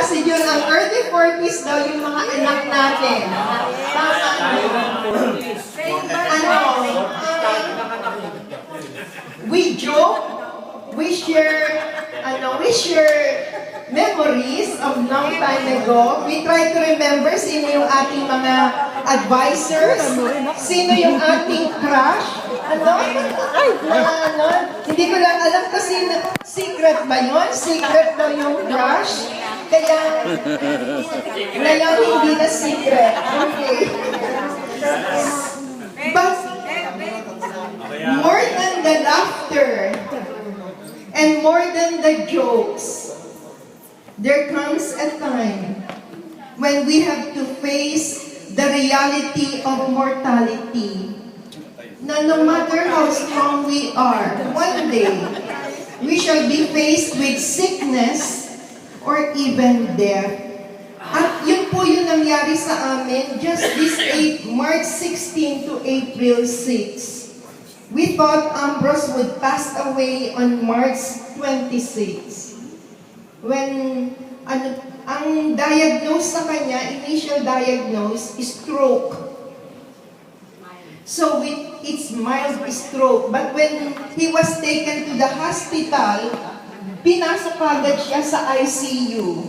si Jun, ang early 40s daw yung mga anak natin. Tama. We joke, we share memories of long time ago. We try to remember sino yung ating mga advisors, sino yung ating crush, hindi ko lang alam kasi secret ba yun? Secret daw yung crush. Kaya, ngayon hindi na secret. Okay. But, more than the laughter, and more than the jokes, there comes a time when we have to face the reality of mortality. Na no matter how strong we are, one day, we shall be faced with sickness or even death. At yun po yung nangyari sa amin just this March 16 to April 6. We thought Ambrose would pass away on March 26. When ang diagnose sa kanya, initial diagnose, is stroke. So it's mild stroke. But when he was taken to the hospital, pinasok agad siya sa ICU.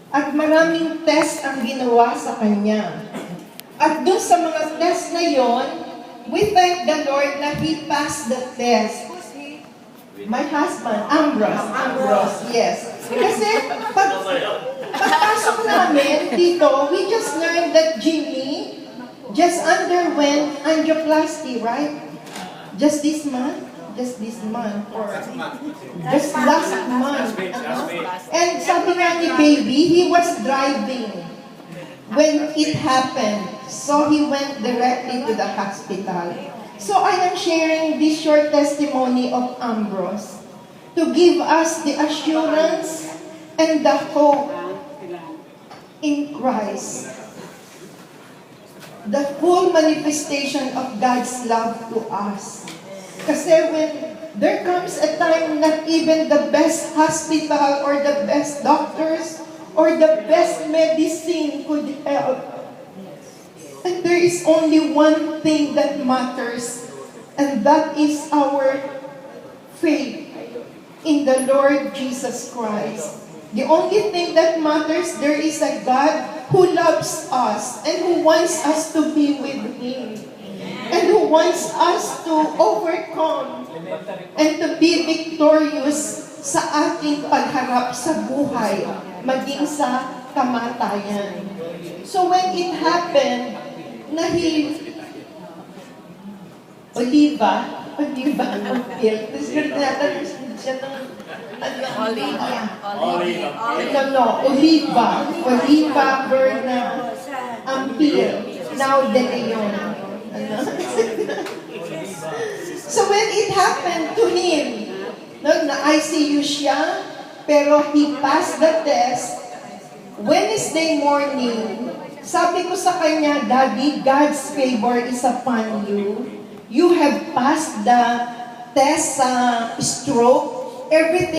At maraming test ang ginawa sa kanya. At doon sa mga test na yon, we thank the Lord na he passed the test. My husband, Ambrose, yes. Kasi pagpasok namin dito, we just learned that Jimmy just underwent angioplasty, right? Just this month, or just last month. And sabi nga ni baby, he was driving when it happened. So he went directly to the hospital. So I am sharing this short testimony of Ambrose to give us the assurance and the hope in Christ. The full manifestation of God's love to us. Kasi when there comes a time that even the best hospital or the best doctors or the best medicine could help, and there is only one thing that matters, and that is our faith in the Lord Jesus Christ. The only thing that matters, there is a God who loves us and who wants us to be with Him. And who wants us to overcome and to be victorious sa ating pagharap sa buhay, maging sa kamatayan. So when it happened, na Oliva ang pill. Tapos tinatanong siya ng Oliva Berna ang pill. Now De Leon. So when it happened to him, na-ICU siya, pero he passed the test. Wednesday morning, sabi ko sa kanya, Daddy, God's favor is upon you. You have passed the test sa stroke. Everything